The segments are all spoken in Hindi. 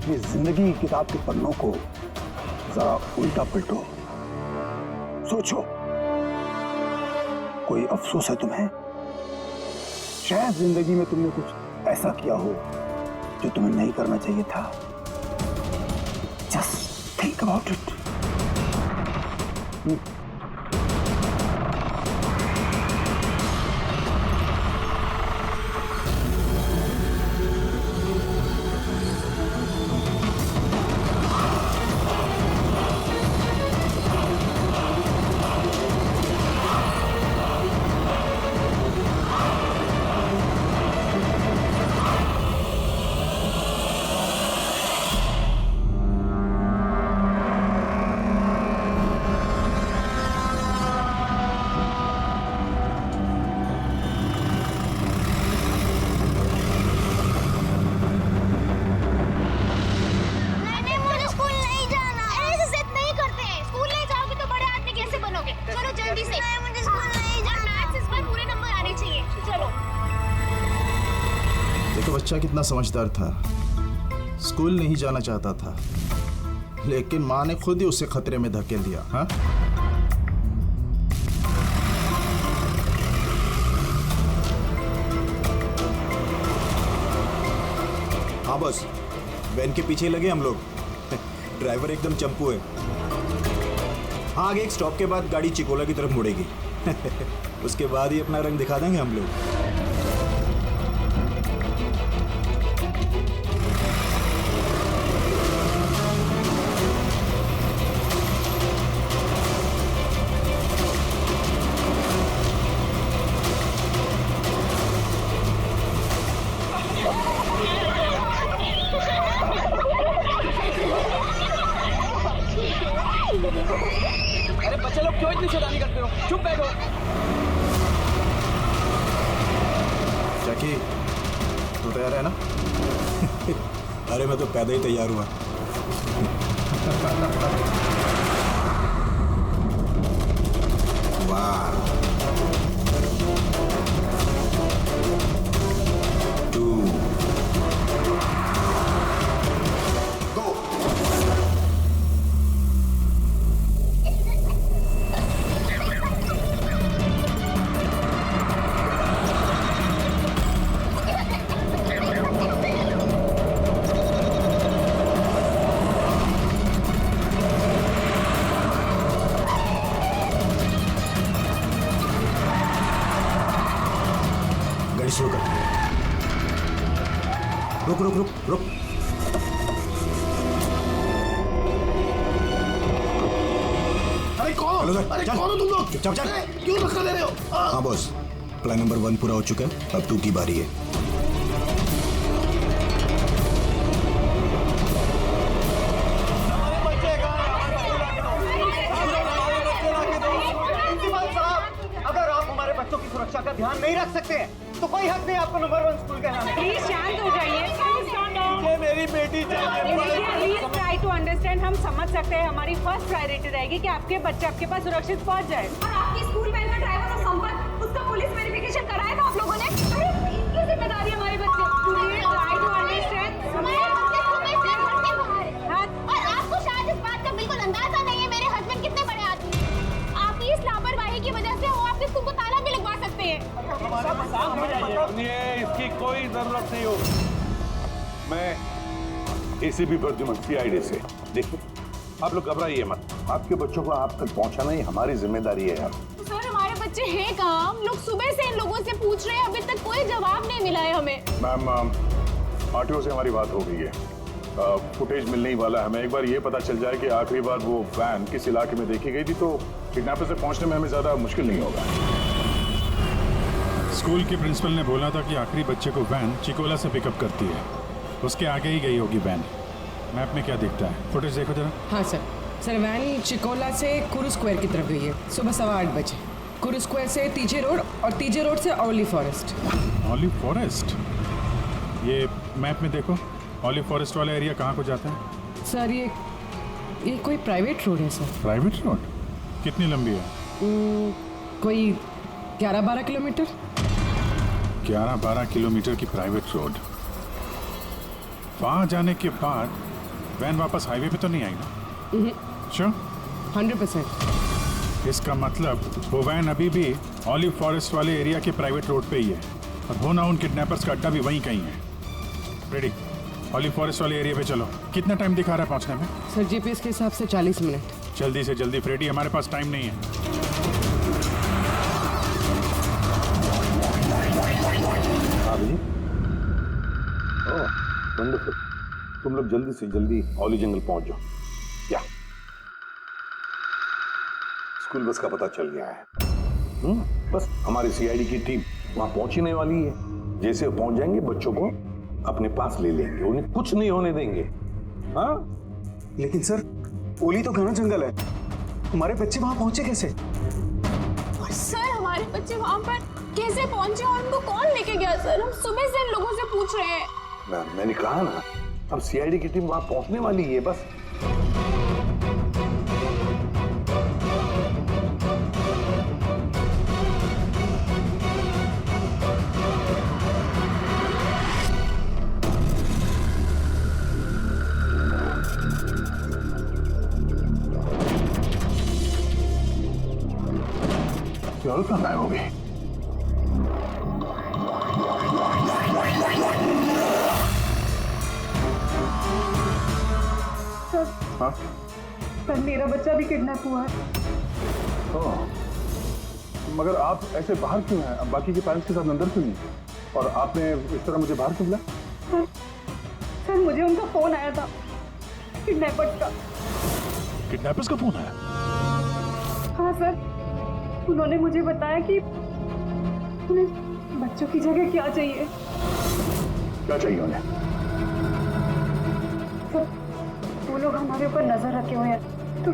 अपनी जिंदगी की किताब के पन्नों को जरा उल्टा पलटो, सोचो कोई अफसोस है तुम्हें? शायद जिंदगी में तुमने कुछ ऐसा किया हो जो तुम्हें नहीं करना चाहिए था। Just think about it. बच्चा कितना समझदार था, स्कूल नहीं जाना चाहता था, लेकिन माँ ने खुद ही उसे खतरे में धकेल दिया। हाँ, हाँ बस, वैन के पीछे लगे हम लोग। ड्राइवर एकदम चंपू है। हाँ, आगे एक स्टॉप के बाद गाड़ी चिकोला की तरफ मुड़ेगी। उसके बाद ही अपना रंग दिखा देंगे हम लोग। अरे बच्चे लोग क्यों इतनी शैतानी करते हो? चुप बैठो। जैकी, तू तैयार है ना? अरे मैं तो पैदा ही तैयार हुआ। वाह, 2 गो। शुरू कर। रुक रुक रुक रुक। अरे कौन? अरे कौन हो तुम लोग? चुप चुप। क्यों धक्का दे रहे हो? हाँ बॉस, प्लान नंबर 1 पूरा हो चुका है, अब 2 की बारी है। अगर आप हमारे बच्चों की सुरक्षा का ध्यान नहीं रख सकते हैं तो कोई हक नहीं आपको नंबर 1 स्कूल कहलाने। प्लीज शांत हो जाइए। मुझे मेरी बेटी चाहिए। Please try to understand. हम समझ सकते हैं, हमारी फर्स्ट प्रायोरिटी रहेगी कि आपके बच्चे आपके पास सुरक्षित पहुंच जाए। और आपकी स्कूल वैन का ड्राइवर और संपर्क, उसका पुलिस वेरिफिकेशन कराया ना आप लोगों ने? अरे इनकी जिम्मेदारी हमारे बच्चे। Please try to understand. और आपको शायद इस बात का बिल्कुल अंदाजा नहीं है मेरे हस्बैंड कितने बड़े आदमी हैं। आपकी इस लापरवाही की वजह से वो आपके स्कूल को ताला भी लगवा सकते हैं। इसकी कोई जरूरत नहीं हो। मैं एसीपी प्रद्युमन CID से। देखिए, आप लोग घबराइए मत, आपके बच्चों को आप तक पहुंचाना ही हमारी जिम्मेदारी है यार। सर हमारे बच्चे हैं कहाँ? हम लोग सुबह से इन लोगों से पूछ रहे हैं, अभी तक कोई जवाब नहीं मिला है हमें। मैम, RTO से हमारी बात हो गई है, फुटेज मिलने ही वाला है। हमें एक बार ये पता चल जाए कि आखिरी बार वो वैन किस इलाके में देखी गई थी, तो किडनैपर से पहुंचने में हमें ज्यादा मुश्किल नहीं होगा। स्कूल के प्रिंसिपल ने बोला था कि आखिरी बच्चे को वैन चिकोला से पिकअप करती है, उसके आगे ही गई होगी वैन। मैप में क्या दिखता है? फुटेज देखो जरा। हाँ सर, वैन चिकोला से कुरू स्क्वायर की तरफ गई है सुबह 8:15 बजे। कुरू स्क्वायर से तीजे रोड और तीजे रोड से ऑलिव फॉरेस्ट। Olive forest? ये मैप में देखो, ऑलिव फॉरेस्ट वाला एरिया कहाँ को जाता है? सर ये कोई प्राइवेट रोड है सर। Private road? कितनी लंबी है? कोई 11-12 किलोमीटर। 11-12 किलोमीटर की प्राइवेट रोड। वहाँ जाने के बाद वैन वापस हाईवे पे तो नहीं आई ना? श्योर? 100%। इसका मतलब वो वैन अभी भी ऑलिव फॉरेस्ट वाले एरिया के प्राइवेट रोड पे ही है और होना उन किडनैपर्स का अड्डा भी वहीं कहीं है। रेडी, ऑलिव फॉरेस्ट वाले एरिया पे चलो। कितना टाइम दिखा रहा है पहुंचने में? सर जीपीएस के हिसाब से 40 मिनट। जल्दी से जल्दी फ्रेडी, हमारे पास टाइम नहीं है। वंडरफुल। तुम लोग जल्दी से जल्दी ऑलिव जंगल पहुंच जाओ। या स्कूल बस का पता चल गया है। बस हमारी सीआईडी की टीम वहां पहुंचने वाली है। जैसे वो पहुंच जाएंगे बच्चों को अपने पास ले लेंगे, उन्हें कुछ नहीं होने देंगे। हाँ, लेकिन सर ओली तो घना जंगल है, हमारे बच्चे वहां पहुंचे कैसे? और सर हमारे बच्चे वहां पर कैसे पहुंचे और उनको कौन लेके गया सर? हम सुबह से इन लोगों से पूछ रहे हैं। मैंने कहा ना, अब सीआईडी की टीम वहां पहुंचने वाली है बस। और कहाँ गायब हो गई? हाँ? सर मेरा बच्चा भी किडनैप हुआ है। मगर आप ऐसे बाहर क्यों हैं? अब बाकी के पेरेंट्स के साथ अंदर क्यों नहीं? और आपने इस तरह मुझे बाहर क्यों बुलाया? सर मुझे उनका फोन आया था, किडनैपर्स का। किडनैपर्स का फोन आया? हाँ सर, उन्होंने मुझे बताया कि उन्हें बच्चों की जगह क्या चाहिए। क्या चाहिए उन्हें? सर वो लोग हमारे ऊपर नजर रखे हुए हैं, तो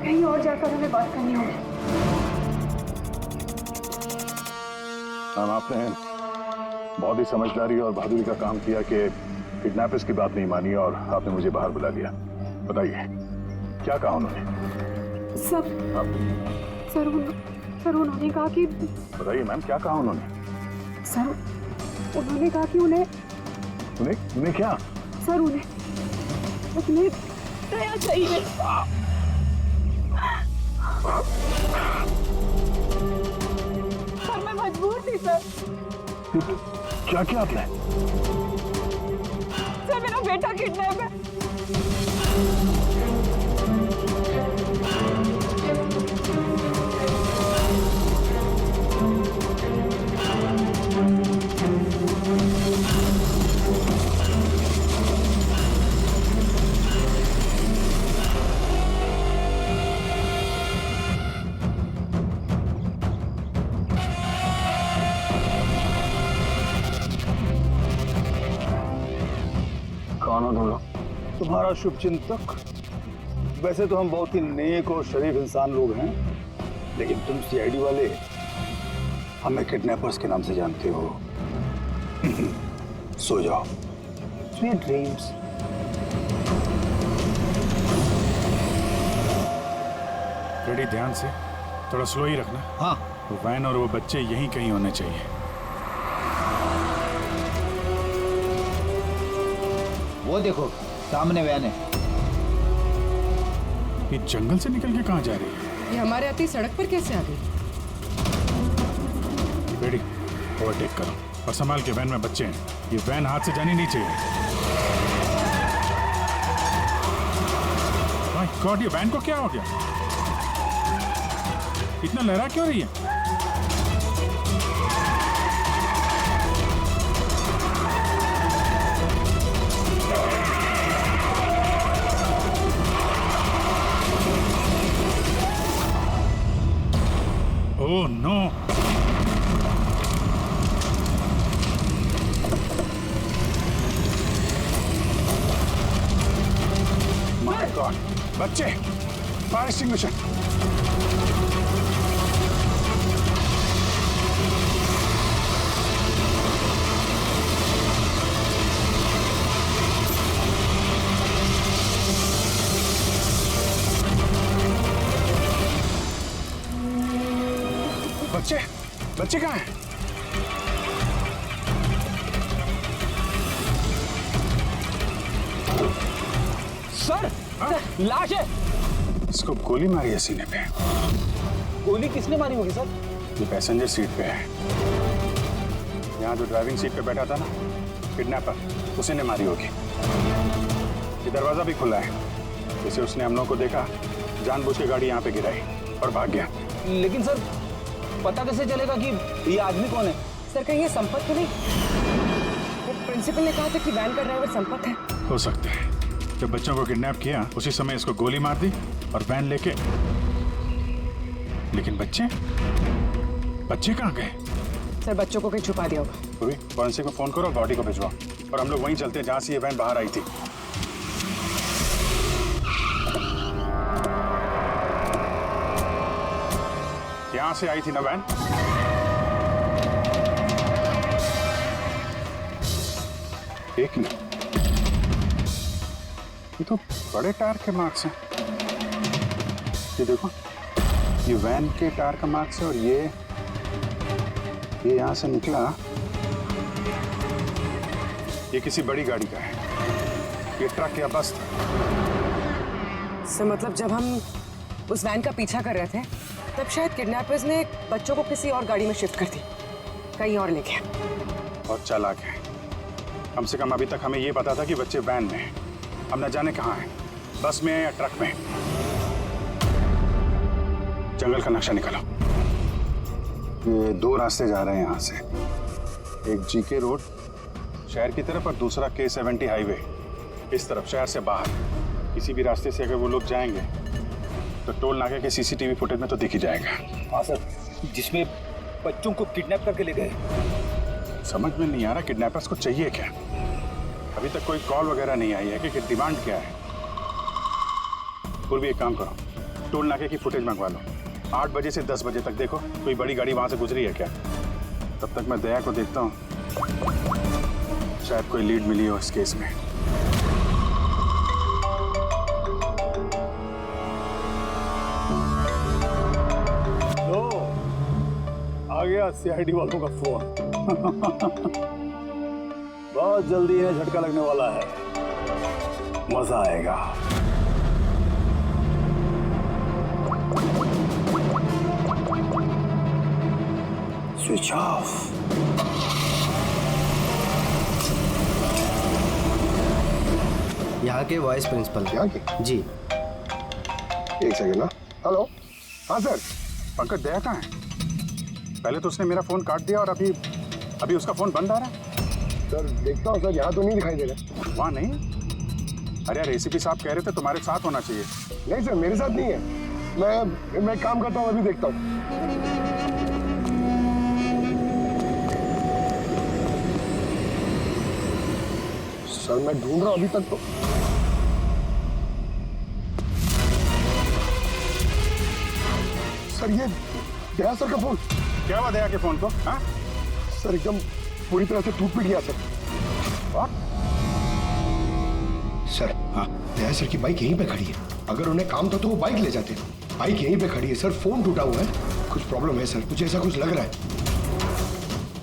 कहीं और जाकर हमें बात करनी होगी। मैम, आपने बहुत ही समझदारी और बहादुरी का काम किया कि किडनैपर्स की बात नहीं मानी और आपने मुझे बाहर बुला लिया। बताइए क्या कहा उन्होंने? सर उन्होंने कहा कि बताइए मैम, क्या कहा उन्होंने? सर उन्होंने कहा कि उन्हें क्या? सर उन्हें दया चाहिए। सर मैं मजबूर थी सर। क्या किया आपने? सर मेरा बेटा किडनैप है। कौन हो तुम लोग? तुम्हारा शुभ चिंतक। वैसे तो हम बहुत ही नेक और शरीफ इंसान लोग हैं, लेकिन तुम सीआईडी वाले हमें किडनैपर्स के नाम से जानते हो। सो जाओ, स्वीट ड्रीम्स। रेडी, ध्यान से, थोड़ा स्लो ही रखना। हाँ। वो वैन और वो बच्चे यहीं कहीं होने चाहिए। वो देखो सामने वैन है। ये जंगल से निकल के कहाँ जा रही है? ये हमारे आती सड़क पर कैसे आ गई? रेडी, ओवरटेक करो और संभाल के, वैन में बच्चे हैं। ये वैन हाथ से जानी नहीं चाहिए। माय गॉड, ये वैन को क्या हो गया? इतना लहरा क्यों रही है? Oh no! माय गॉड, बच्चे, फायर एक्सटिंग्विशर। बच्चे, बच्चे कहाँ हैं? सर लाश है। इसको गोली मारी है सीने पे। गोली किसने मारी होगी सर? ये पैसेंजर सीट पे है। यहाँ जो ड्राइविंग सीट पे बैठा था ना किडनैपर, उसी ने मारी होगी। ये दरवाजा भी खुला है, जैसे उसने हम लोगों को देखा, जानबूझ के गाड़ी यहाँ पे गिराई और भाग गया। लेकिन सर पता कैसे चलेगा कि ये आदमी कौन है? सर कहीं ये संपत तो नहीं? प्रिंसिपल ने कहा था कि वैन का ड्राइवर संपत है। हो सकता है। जब बच्चों को किडनैप किया उसी समय इसको गोली मार दी और वैन लेके। लेकिन बच्चे कहाँ गए? सर बच्चों को कहीं छुपा दिया होगा। पूरी फॉरेंसिक को फोन करो, बॉडी को भिजवाओ और हम लोग वहीं चलते हैं जहाँ से ये वैन बाहर आई थी। यहाँ से आई थी ना वैन? एक मिनट, ये तो बड़े टायर के मार्क्स हैं। ये देखो, ये वैन के टायर का मार्क्स है और ये यहाँ से निकला, ये किसी बड़ी गाड़ी का है। ये ट्रक या बस था। सर मतलब जब हम उस वैन का पीछा कर रहे थे तब शायद किडनैपर्स ने बच्चों को किसी और गाड़ी में शिफ्ट कर दी, कहीं और लेके। बहुत चालाक है। कम से कम अभी तक हमें ये पता था कि बच्चे वैन में हैं। हम न जाने कहाँ हैं, बस में या ट्रक में। जंगल का नक्शा निकालो। ये दो रास्ते जा रहे हैं यहाँ से, एक जीके रोड शहर की तरफ और दूसरा K70 हाईवे इस तरफ शहर से बाहर। किसी भी रास्ते से अगर वो लोग जाएंगे तो टोल नाके के CCTV फुटेज में तो दिख ही जाएगा। हाँ सर, जिसमें बच्चों को किडनैप करके ले गए। समझ में नहीं आ रहा किडनैपर्स को चाहिए क्या। अभी तक कोई कॉल वगैरह नहीं आई है कि डिमांड क्या है। पूर्वी एक काम करो, टोल नाके की फुटेज मंगवा लो। 8 बजे से 10 बजे तक देखो कोई बड़ी गाड़ी वहां से गुजरी है क्या। तब तक मैं दया को देखता हूँ, शायद कोई लीड मिली हो इस केस में। आ गया CID वालों का फोन। बहुत जल्दी इन्हें झटका लगने वाला है, मजा आएगा। Switch off. यहाँ के वाइस प्रिंसिपल। यहाँ के? जी। एक सेकंड ना। हेलो, हाँ सर। पंकज दया कहाँ है? पहले तो उसने मेरा फोन काट दिया और अभी उसका फोन बंद आ रहा है। सर देखता हूँ सर, यहाँ तो नहीं दिखाई दे रहा। वहाँ नहीं? अरे यार ACP साहब कह रहे थे तुम्हारे साथ होना चाहिए। नहीं सर, मेरे साथ नहीं है। मैं काम करता हूँ, अभी देखता हूँ। सर मैं ढूंढ रहा हूँ अभी तक तो। सर ये दया सर का फोन। क्या हुआ दया के फोन को? हाँ सर एकदम पूरी तरह से टूट पिट गया सर। और? सर हाँ, दया सर की बाइक यहीं पे खड़ी है। अगर उन्हें काम था तो वो बाइक ले जाते। बाइक यहीं पे खड़ी है सर, फोन टूटा हुआ है। कुछ प्रॉब्लम है सर, कुछ ऐसा कुछ लग रहा है।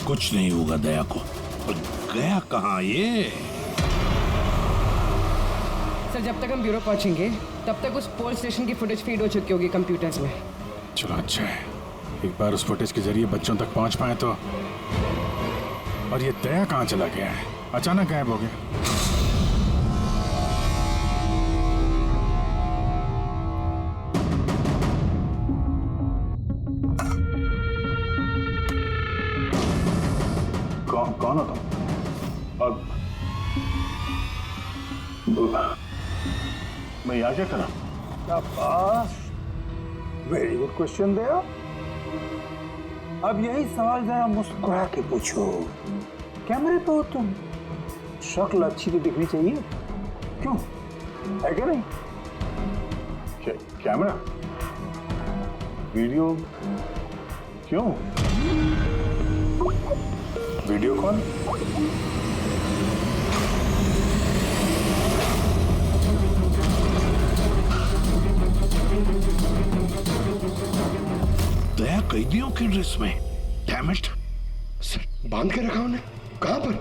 कुछ नहीं होगा दया को। पर गया कहाँ ये? सर जब तक हम ब्यूरो पहुंचेंगे तब तक उस पोल स्टेशन की फुटेज फीड हो चुकी होगी कंप्यूटर्स में। चलो अच्छा है, एक बार उस फुटेज के जरिए बच्चों तक पहुंच पाए तो। और ये दया कहाँ चला गया है? अचानक गायब हो गया। कौन हो तुम? और मैं यहाँ क्या करा? वेरी गुड क्वेश्चन दया। अब यही सवाल जरा मुस्कुरा के पूछो। कैमरे पे हो तुम, शक्ल अच्छी तो दिखनी चाहिए, क्यों है क्या नहीं? कैमरा? वीडियो क्यों? Video call? दया कैदियों की ड्रेस में। Damn it. सर बांध के रखा उन्हें। कहां पर?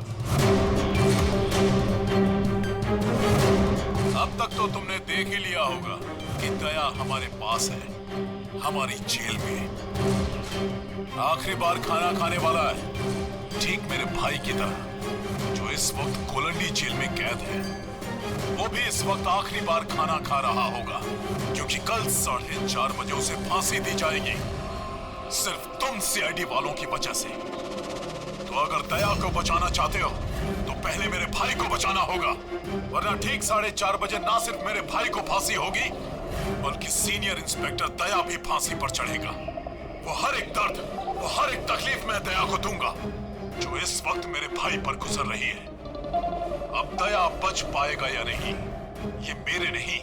अब तक तो तुमने देख ही लिया होगा कि दया हमारे पास है, हमारी जेल में। आखिरी बार खाना खाने वाला है, ठीक मेरे भाई की तरह, जो इस वक्त कोलंडी जेल में कैद है। वो भी इस वक्त आखिरी बार खाना खा रहा होगा, क्योंकि कल 4:30 बजे उसे फांसी दी जाएगी, सिर्फ तुम सीआईडी वालों की वजह से। तो अगर दया को बचाना चाहते हो तो पहले मेरे भाई को बचाना होगा, वरना ठीक 4:30 बजे ना सिर्फ मेरे भाई को फांसी होगी, बल्कि सीनियर इंस्पेक्टर दया भी फांसी पर चढ़ेगा। वो हर एक दर्द, वो हर एक तकलीफ मैं दया को दूंगा, जो इस वक्त मेरे भाई पर गुजर रही है। अब दया बच पाएगा या नहीं, ये मेरे नहीं,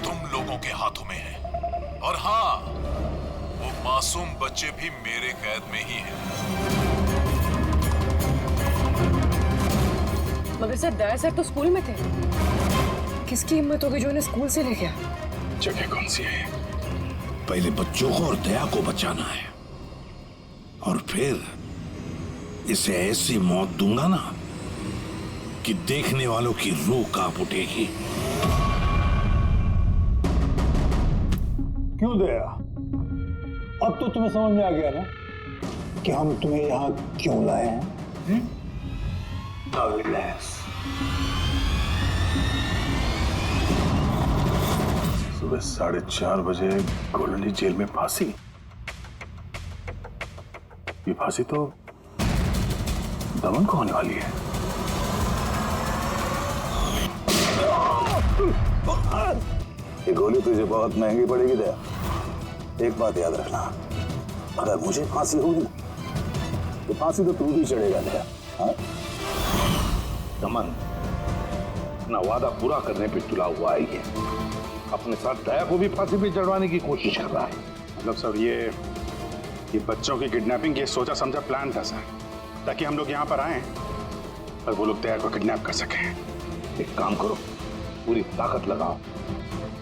तुम लोगों के हाथों में है। और हाँ, वो मासूम बच्चे भी मेरे कैद में ही हैं। मगर सर, दया सर तो स्कूल में थे। किसकी हिम्मत होगी जो उन्हें स्कूल से ले गया? जगह कौन सी है? पहले बच्चों को और दया को बचाना है, और फिर इसे ऐसी मौत दूंगा ना कि देखने वालों की रूह कांप उठेगी। क्यों दया? अब तो तुम्हें समझ में आ गया ना कि हम तुम्हें यहाँ क्यों लाए हैं? सुबह 4:30 बजे कोलंडी जेल में फांसी। ये फांसी तो दमन को होने वाली है। ये गोली तुझे बहुत महंगी पड़ेगी दया। एक बात याद रखना, अगर मुझे फांसी होगी ना तो फांसी तो तू भी चढ़ेगा दया। हाँ? दमन अपना वादा पूरा करने पे तुला हुआ है, ये अपने साथ दया को भी फांसी पे चढ़वाने की कोशिश कर रहा है। मतलब सर, ये बच्चों की किडनैपिंग ये सोचा समझा प्लान था सर, ताकि हम लोग यहाँ पर आए और वो लोग दया को किडनैप कर सकें। एक काम करो, पूरी ताकत लगाओ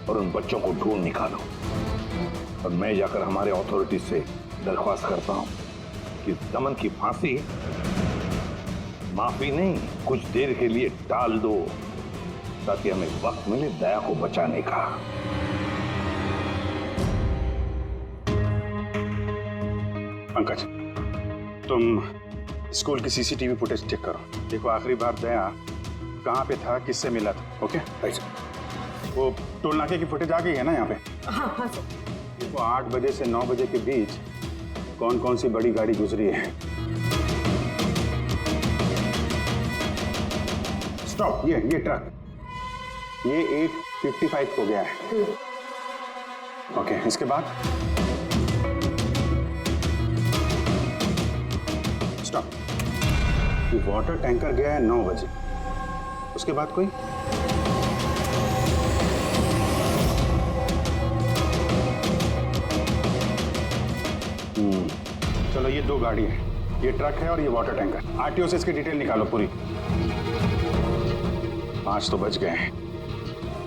और उन बच्चों को ढूंढ निकालो, और मैं जाकर हमारे अथॉरिटी से दरख्वास्त करता हूँ कि दमन की फांसी माफी नहीं, कुछ देर के लिए टाल दो, ताकि हमें वक्त मिले दया को बचाने का। पंकज, तुम स्कूल की सीसीटीवी फुटेज चेक करो, देखो आखिरी बार दया कहाँ पे था, किससे मिला था। ओके? वो टोल नाके की फुटेज आ गई है ना यहाँ पे? हाँ हाँ सर। देखो 8 बजे से 9 बजे के बीच कौन कौन सी बड़ी गाड़ी गुजरी है। स्टॉप, ये ट्रक, ये 8:55 हो गया है। ओके, इसके बाद स्टॉप, ये वाटर टैंकर गया है 9 बजे, उसके बाद कोई? चलो, ये 2 गाड़ी है, ये ट्रक है और ये वाटर टैंकर। आरटीओ से इसकी डिटेल निकालो पूरी। 5 तो बच गए हैं,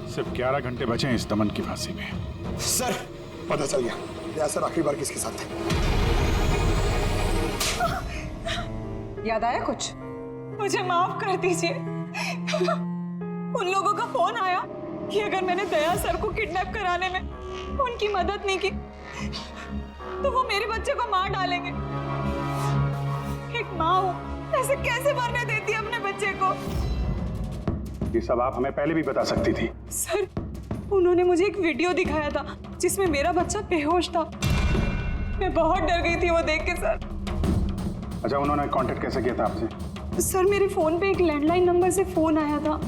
सिर्फ 11 घंटे बचे हैं इस दमन की फांसी में। सर, पता चल गया दया सर आखिरी बार किसके साथ थे। याद आया कुछ? मुझे माफ कर दीजिए। उन लोगों का फोन आया कि अगर मैंने दया सर को किडनैप कराने में उनकी मदद नहीं की तो वो मेरे बच्चे को मार डालेंगे। एक माँ हूँ, ऐसे कैसे मरने देती है अपने बच्चे को? ये सब आप हमें पहले भी बता सकती थी। सर, उन्होंने मुझे एक वीडियो दिखाया था जिसमें मेरा बच्चा बेहोश था। मैं बहुत डर गई थी वो देख के सर। अच्छा, उन्होंने कांटेक्ट कैसे किया था आपसे? सर, मेरे फोन पे एक लैंडलाइन नंबर से फोन आया था।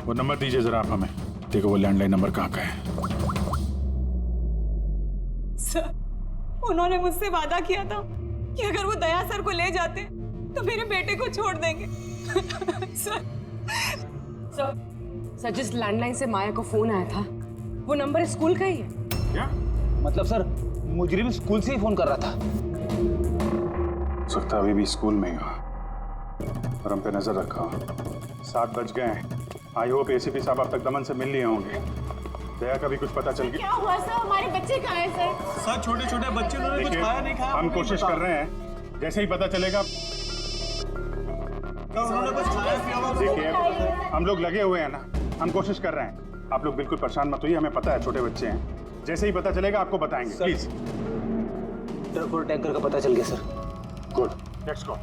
वो नंबर दीजिए जरा आप हमें, देखो वो लैंडलाइन नंबर कहाँ का है। सर, उन्होंने मुझसे वादा किया था कि अगर वो दया सर को ले जाते तो मेरे बेटे को छोड़ देंगे। सर, जिस लैंडलाइन से माया को फोन आया था वो नंबर स्कूल का ही है। क्या मतलब सर, मुजरिम स्कूल से ही फोन कर रहा था। सकता अभी भी स्कूल में ही हो, और हम पे नजर रखा हो। 7 बज गए हैं। आई होप एसीपी साहब अब तक दमन से मिल लिए होंगे। दया का भी कुछ पता चल गया? क्या हुआ सर? हमारे बच्चे कहाँ हैं सर? सर, छोटे छोटे बच्चे, उन्होंने कुछ खाया नहीं खाया। हम कोशिश कर रहे हैं, जैसे ही पता चलेगा। उन्होंने कुछ खाया पिया होगा। देखिए, हम लोग लगे हुए हैं ना, हम कोशिश कर रहे हैं, आप लोग बिल्कुल परेशान मत होइए, हमें पता है छोटे बच्चे हैं, जैसे ही पता चलेगा आपको बताएंगे। प्लीज। ट्रक और टैंकर का पता चल गया sir. Good, let's go.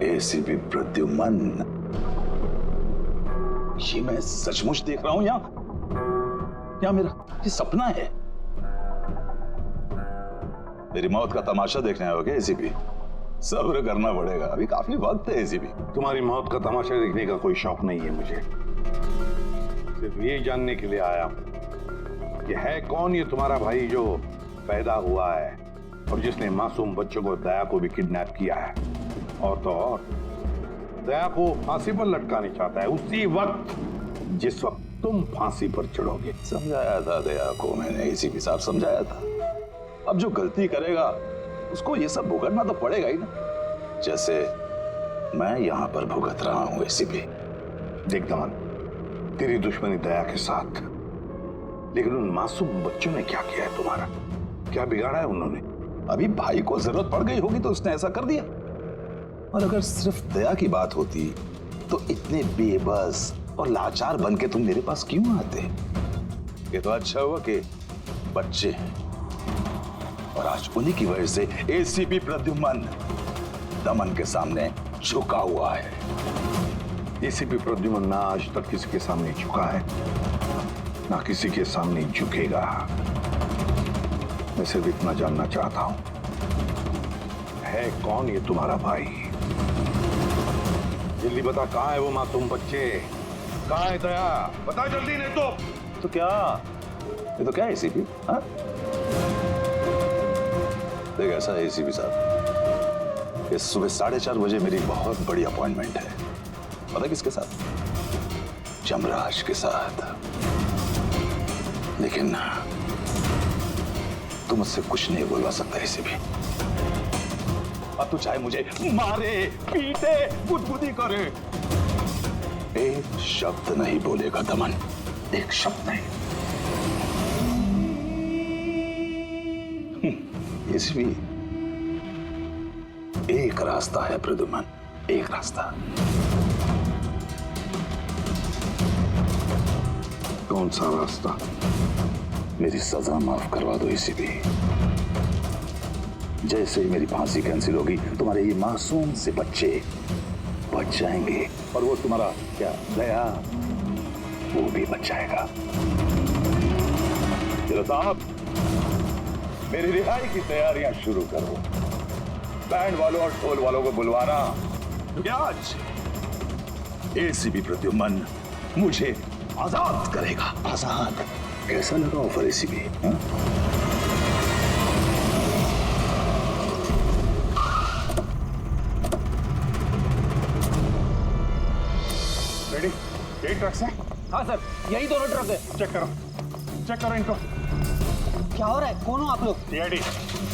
ACP Pradyuman, ये मैं सचमुच देख रहा हूं या मेरा ये सपना है? मेरी मौत का तमाशा देखने आओगे एसीपी? सब्र करना पड़ेगा, अभी काफी वक्त है एसीपी। तुम्हारी मौत का तमाशा देखने का कोई शौक नहीं है मुझे, सिर्फ ये जानने के लिए आया हूं कि है कौन ये तुम्हारा भाई जो पैदा हुआ है और जिसने मासूम बच्चों को, दया को भी किडनैप किया है। और तो और दया को फांसी पर लटकाने चाहता है उसी वक्त जिस वक्त तुम फांसी पर चढ़ोगे। समझाया था दया को मैंने, एसीपी साहब समझाया था। अब जो गलती करेगा उसको ये सब भुगतना तो पड़ेगा ही ना, जैसे मैं यहाँ पर भुगत रहा हूँ एसीपी। देख दमन, तेरी दुश्मनी दया के साथ, लेकिन उन मासूम बच्चों ने क्या किया है तुम्हारा? क्या बिगाड़ा है उन्होंने? अभी भाई को जरूरत पड़ गई होगी तो उसने ऐसा कर दिया, और अगर सिर्फ दया की बात होती तो इतने बेबस और लाचार बन के तुम मेरे पास क्यों आते? ये तो अच्छा हुआ कि बच्चे हैं, और आज उन्हीं की वजह से एसीपी प्रद्युमन दमन के सामने झुका हुआ है। एसीपी प्रद्युमन ना आज तक किसी के सामने झुका है, ना किसी के सामने झुकेगा। मैं सिर्फ इतना जानना चाहता हूं, है कौन ये तुम्हारा भाई? जल्दी बता, कहाँ है वो मासूम बच्चे? कहाँ है दया? बता जल्दी, नहीं तो क्या ये तो क्या एसीपी? हाँ, देख ऐसा है एसीपी साहब, इस सुबह 4:30 बजे मेरी बहुत बड़ी अपॉइंटमेंट है। पता किसके साथ? जमराज के साथ। लेकिन तुम मुझसे कुछ नहीं बोलवा सकता एसीपी। अब तू चाहे मुझे मारे, पीटे, गुदगुदी करे, एक शब्द नहीं बोलेगा दमन, एक शब्द नहीं। इसलिए एक रास्ता है प्रद्युमन, एक रास्ता। कौन सा रास्ता? मेरी सजा माफ करवा दो एसीपी। जैसे ही मेरी फांसी कैंसिल होगी, तुम्हारे ये मासूम से बच्चे बच जाएंगे, और वो तुम्हारा क्या दया, वो भी बच जाएगा। चलो साहब, मेरी रिहाई की तैयारियां शुरू करो। बैंड वालों और ढोल वालों को बुलवाना, क्योंकि आज एसीपी प्रद्युमन मुझे आजाद करेगा। आजाद? कैसा लगा ऑफर एसीपी? रेडी? यही ट्रक है? हाँ सर, यही दोनों ट्रक है। चेक करो इनको। क्या हो रहा है? कौन हो आप लोग? सीआईडी।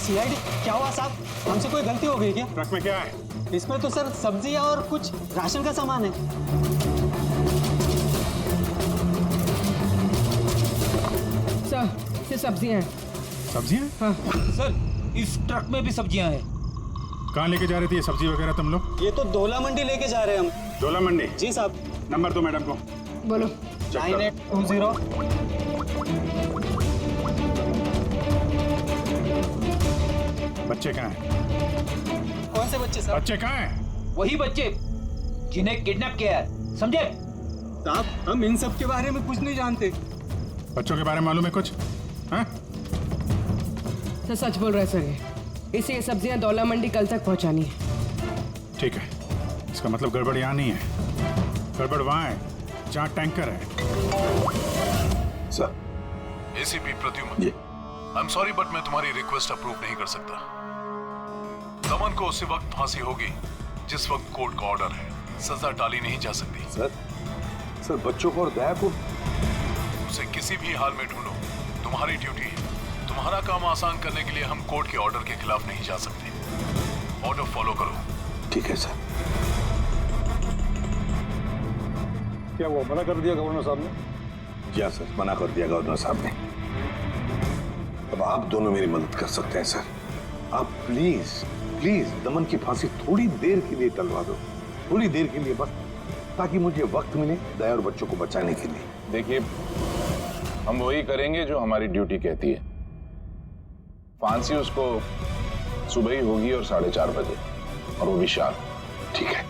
सीआईडी? क्या हुआ साहब? हमसे कोई गलती हो गई क्या? ट्रक में क्या है? इसमें तो सर सब्जियां और कुछ राशन का सामान है। सर, ये सब्जियां हैं। सब्जियां? हाँ सर, इस ट्रक में भी सब्जियां हैं। कहाँ लेके जा रहे थे ये सब्जी वगैरह तुम लोग? ये तो डोला मंडी लेके जा रहे हैं हम। डोला मंडी? जी साहब। नंबर दो मैडम को। बोलो। 9820। बच्चे कहाँ हैं? कौन से बच्चे साहब? बच्चे कहाँ हैं? वही बच्चे जिन्हें किडनैप किया है, समझे? साहब, हम इन सब के बारे में कुछ नहीं जानते। बच्चों के बारे में मालूम है कुछ? हाँ? सर सच बोल रहे सर, ये सब्जियां दौला मंडी कल तक पहुंचानी है। ठीक है, इसका मतलब गड़बड़ यहाँ नहीं है, गड़बड़ वहाँ है जहाँ टैंकर है। Sir, ACP Pradyuman, I am sorry but मैं तुम्हारी रिक्वेस्ट अप्रूव नहीं कर सकता। दमन को उसी वक्त फांसी होगी जिस वक्त कोर्ट का ऑर्डर है, सजा टाली नहीं जा सकती। सर सर बच्चों को और दया को उसे किसी भी हाल में ढूंढो, तुम्हारी ड्यूटी है। तुम्हारा काम आसान करने के लिए हम कोर्ट के ऑर्डर के खिलाफ नहीं जा सकते। ऑर्डर फॉलो करो। ठीक है सर। क्या वो मना कर दिया गवर्नर साहब ने? क्या सर, मना कर दिया गवर्नर साहब ने। अब आप दोनों मेरी मदद कर सकते हैं सर। आप प्लीज प्लीज दमन की फांसी थोड़ी देर के लिए टलवा दो, थोड़ी देर के लिए बस, ताकि मुझे वक्त मिले दया और बच्चों को बचाने के लिए। देखिए, हम वही करेंगे जो हमारी ड्यूटी कहती है। फांसी उसको सुबह ही होगी और 4:30 बजे, और वो भी शाम। ठीक है,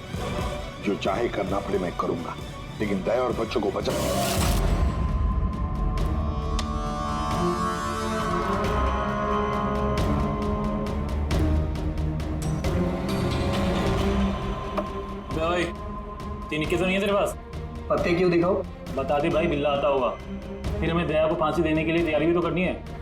जो चाहे करना पड़े मैं करूंगा, लेकिन दया और बच्चों को बचा। भाई 3 इक्के तो नहीं है तेरे पास? पत्ते क्यों दिखाओ? बता दे भाई, बिल्ला आता होगा। फिर हमें दया को फांसी देने के लिए तैयारी भी तो करनी है।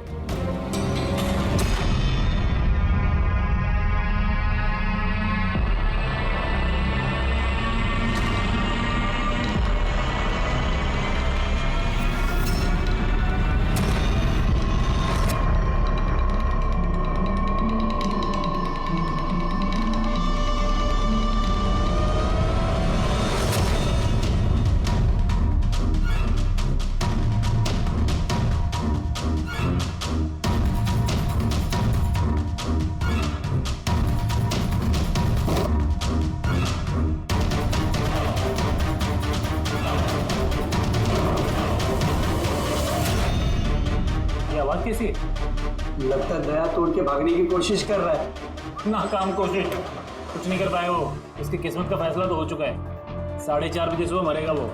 आवाज कैसी है? लगता है दया तोड़ के भागने की कोशिश कर रहा है। नाकाम कोशिश, कुछ नहीं कर पाए वो। इसकी किस्मत का फैसला तो हो चुका है। 4:30 बजे सुबह मरेगा वो।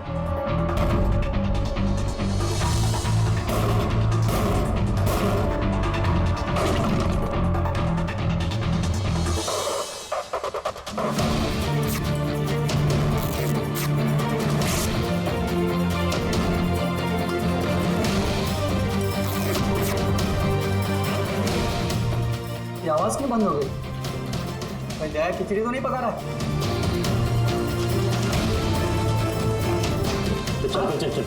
ये आवाज क्यों बंद हो गई? भाई दया खिचड़ी तो नहीं पका रहा? चल चल चल।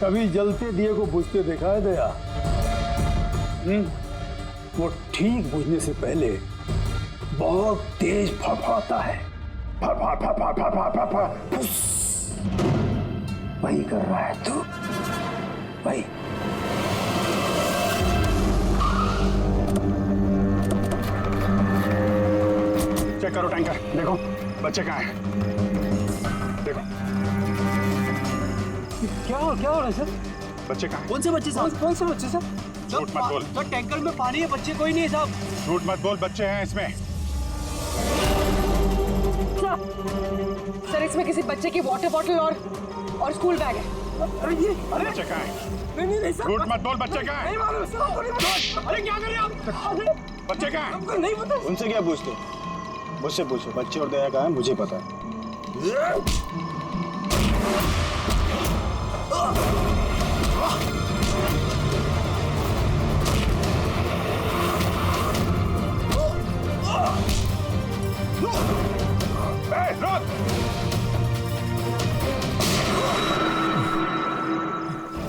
कभी जलते दिए को बुझते देखा है दया? वो ठीक बुझने से पहले बहुत तेज फड़फड़ाता है। फड़फड़ फड़फड़ फड़फड़ फड़फड़, फुस। वही कर रहा है तू, वही। चेक करो टैंकर, देखो बच्चे कहाँ हैं। देखो क्या हो रहा है सर? बच्चे कहाँ? कौन से बच्चे साहब? कौन से बच्चे साहब? झूठ मत बोल। सर टैंकर में पानी है, बच्चे कोई नहीं है साहब। झूठ मत बोल, बच्चे हैं इसमें। सर इसमें किसी बच्चे की वाटर बॉटल और स्कूल बैग है। अरे ये बच्चे कहाँ हैं? नहीं सर, झूठ मत बोल, बच्चे कहाँ हैं? नहीं मालूम सर। अरे क्या कर रहे हैं आप? बच्चे कहाँ हैं? हमको नहीं पता। उनसे क्या पूछते? मुझसे पूछो, बच्चे और दया कहाँ है मुझे पता है।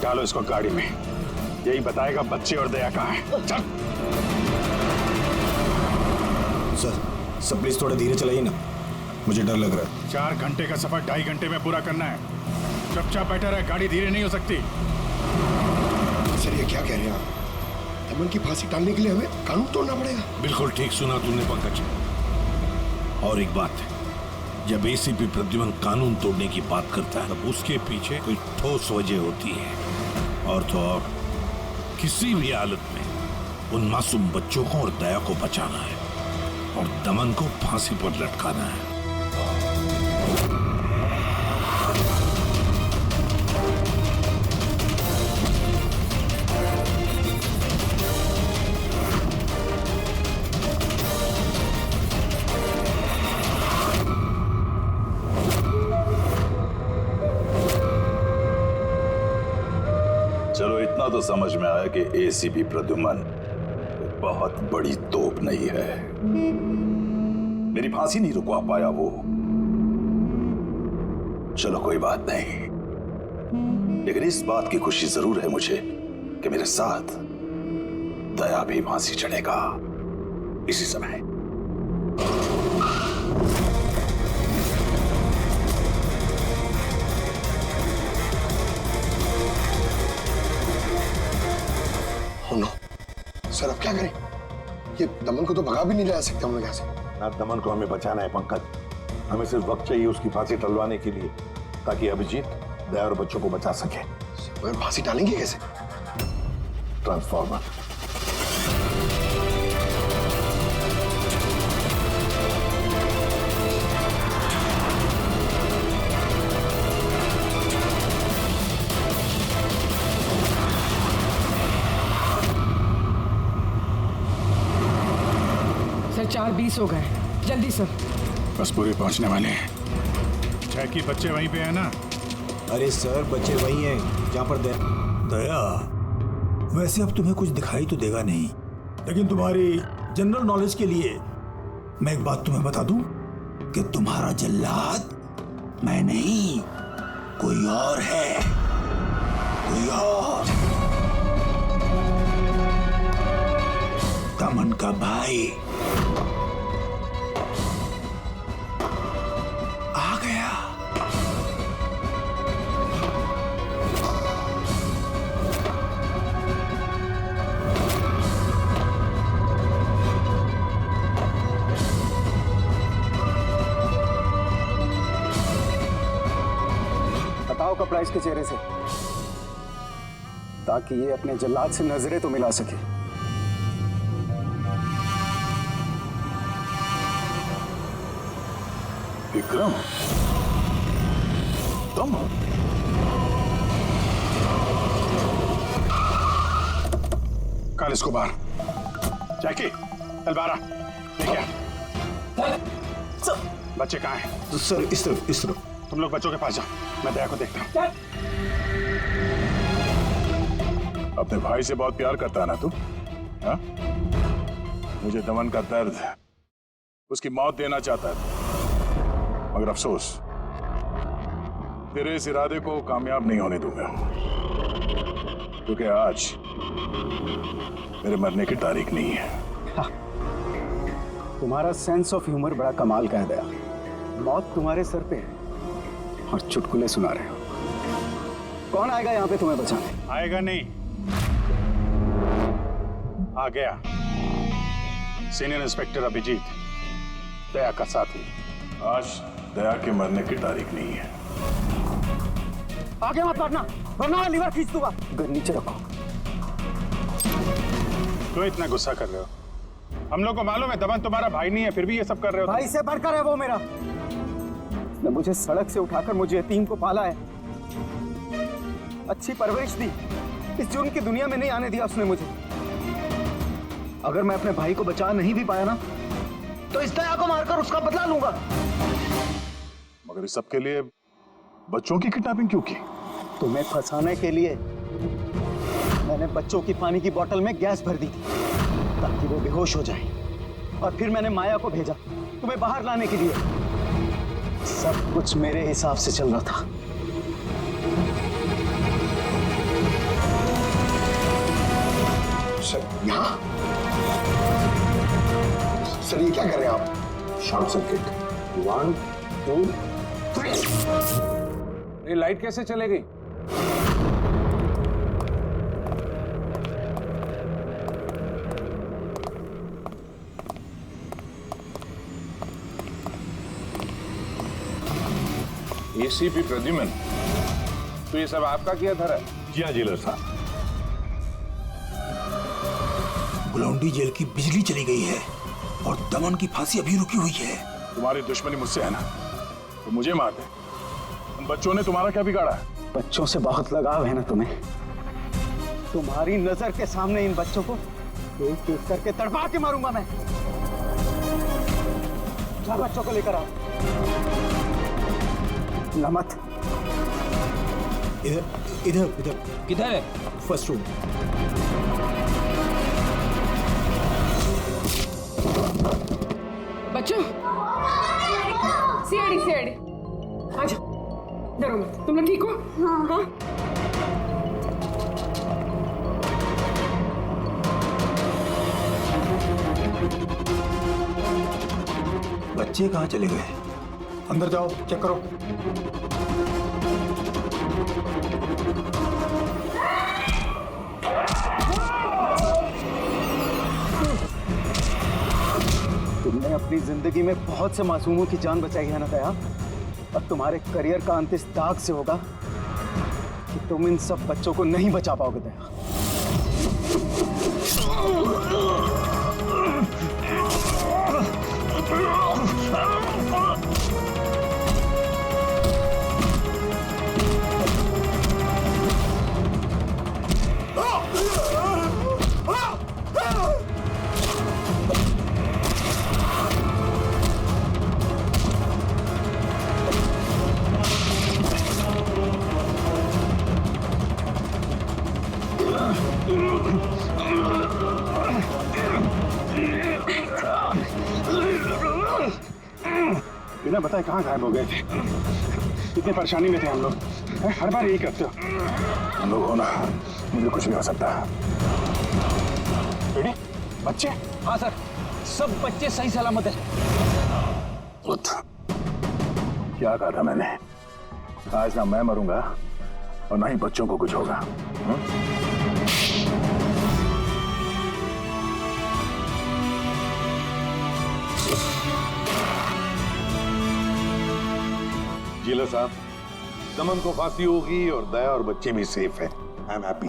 डालो इसको गाड़ी में, यही बताएगा बच्चे और दया कहाँ हैं। चल। सर प्लीज थोड़ा धीरे चलाइए ना, मुझे डर लग रहा है। 4 घंटे का सफर 2.5 घंटे में पूरा करना है। चुपचाप बैठा रहे, गाड़ी धीरे नहीं हो सकती। सर ये क्या कह रहे हैं आप? दमन की फांसी टालने के लिए हमें कानून तोड़ना पड़ेगा? बिल्कुल ठीक सुना तुमने पंकज। और एक बात, जब एसीपी प्रद्युमन कानून तोड़ने की बात करता है तब उसके पीछे कोई ठोस वजह होती है। और तो और किसी भी हालत में उन मासूम बच्चों को और दया को बचाना है और दमन को फांसी पर लटकाना है। चलो इतना तो समझ में आया कि एसीपी प्रद्युमन बहुत बड़ी तोप नहीं है। मेरी फांसी नहीं रुकवा पाया वो। चलो कोई बात नहीं, लेकिन इस बात की खुशी जरूर है मुझे कि मेरे साथ दया भी फांसी चढ़ेगा इसी समय। सर अब क्या करें? ये दमन को तो भगा भी नहीं ला सकते हम लोग यहाँ से। ना दमन को हमें बचाना है पंकज, हमें सिर्फ वक्त चाहिए उसकी फांसी टलवाने के लिए, ताकि अभिजीत दया और बच्चों को बचा सके। मगर फांसी डालेंगे कैसे? ट्रांसफॉर्मर। सर 4:20 हो गए, जल्दी सर। बस पूरे पहुंचने वाले हैं। छह की बच्चे वहीं पे है ना? अरे सर बच्चे वही हैं जहाँ पर दया, वैसे अब तुम्हें कुछ दिखाई तो देगा नहीं, लेकिन तुम्हारी जनरल नॉलेज के लिए मैं एक बात तुम्हें बता दूं कि तुम्हारा जल्लाद मैं नहीं, कोई और है, कोई और। दमन का भाई आ गया। हटाओ कपड़ा इसके चेहरे से, ताकि ये अपने जल्लाद से नजरें तो मिला सके। विक्रम, तुम? काल इसको बाहर। जैकी, तलवारा लेके आ। बच्चे कहाँ हैं? सर इस तरफ, इस तरफ। तुम लोग बच्चों के पास जाओ, मैं दया को देखता हूँ। अपने भाई से बहुत प्यार करता है ना तू? हाँ? मुझे दमन का दर्द, उसकी मौत देना चाहता है, मगर अफसोस तेरे इस इरादे को कामयाब नहीं होने दूंगा, क्योंकि आज मेरे मरने की तारीख नहीं है। हाँ। तुम्हारा सेंस ऑफ ह्यूमर बड़ा कमाल का है दया। मौत तुम्हारे सर पे है और चुटकुले सुना रहे हो। कौन आएगा यहाँ पे तुम्हें बचाने? आएगा नहीं, आ गया। सीनियर इंस्पेक्टर अभिजीत, दया का साथी। आज दया के मरने की तारीख नहीं है। आगे मत बढ़ना, वरना लीवर खींच दूंगा। नीचे रखो। क्यों इतना गुस्सा कर रहे हो? हम लोग को मालूम है दमन तुम्हारा भाई नहीं है, फिर भी ये सब कर रहे हो। भाई से बढ़कर है वो मेरा। उसने मुझे सड़क से उठाकर मुझे यतीम को पाला है, अच्छी परवरिश दी। इस जुर्म की दुनिया में नहीं आने दिया उसने मुझे। अगर मैं अपने भाई को बचा नहीं भी पाया ना, तो इस दया को मारकर उसका बदला लूंगा। मगर इस सब के लिए बच्चों की किडनैपिंग क्यों की? तुम्हें फंसाने के लिए मैंने बच्चों की पानी की बोतल में गैस भर दी थी, ताकि वो बेहोश हो जाए। और फिर मैंने माया को भेजा तुम्हें बाहर लाने के लिए। सब कुछ मेरे हिसाब से चल रहा था। सर यहाँ? सर ये क्या कर रहे हैं आप? Short circuit. 1 2 3। ये लाइट कैसे चलेगी? एसीपी प्रद्युमन, तो ये सब आपका किया धरा? जी हाँ जेलर साहब। गुलाउंडी जेल की बिजली चली गई है और दमन की फांसी अभी रुकी हुई है। तुम्हारी दुश्मनी मुझसे है ना, तो मुझे मार दे। उन बच्चों ने तुम्हारा क्या बिगाड़ा? बच्चों से बहुत लगाव है ना तुम्हें। तुम्हारी नजर के सामने इन बच्चों को एक एक करके तड़पा के मारूंगा मैं। जा बच्चों को लेकर आओ। लमत इधर इधर इधर। किधर है? First room. बच्चों, सीआईडी आ जाओ, डरो मत। तुम लोग ठीक हो? हाँ। बच्चे कहाँ चले गए? अंदर जाओ, चेक करो। तुमने अपनी जिंदगी में बहुत से मासूमों की जान बचाई है ना दया, और तुम्हारे करियर का अंत इस दाग से होगा कि तुम इन सब बच्चों को नहीं बचा पाओगे दया। बिना बताए कहाँ गायब हो गए थे? इतनी परेशानी में थे हम लोग। हर बार यही करते हो। हम लोग हो ना, मुझे कुछ नहीं हो सकता। बेटी, बच्चे? हाँ सर, सब बच्चे सही सलामत है। क्या कहा था मैंने? आज ना मैं मरूंगा और ना ही बच्चों को कुछ होगा। जिला साहब, दमन को फांसी होगी और दया और बच्चे भी सेफ हैं। I am happy.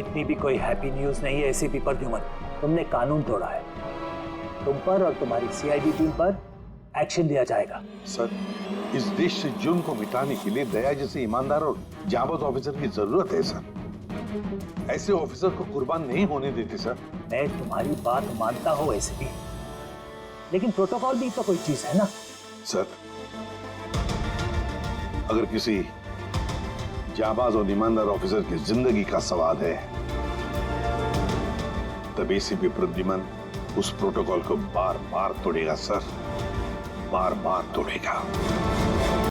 इतनी भी कोई हैप्पी न्यूज नहीं है एसीपी प्रद्युमन। तुमने कानून तोड़ा है। तुम पर और तुम्हारी सीआईडी टीम पर एक्शन लिया जाएगा। सर, इस देश से जुर्म को मिटाने के लिए दया जैसे ईमानदार और जाबाज ऑफिसर की जरूरत है सर। ऐसे ऑफिसर को कुर्बान नहीं होने देते सर। मैं तुम्हारी बात मानता हूँ एसीपी, लेकिन प्रोटोकॉल भी तो कोई चीज है ना। सर, अगर किसी जाबाज और ईमानदार ऑफिसर की जिंदगी का सवाल है, तब एसीपी प्रद्युमन उस प्रोटोकॉल को बार बार तोड़ेगा सर, बार बार तोड़ेगा।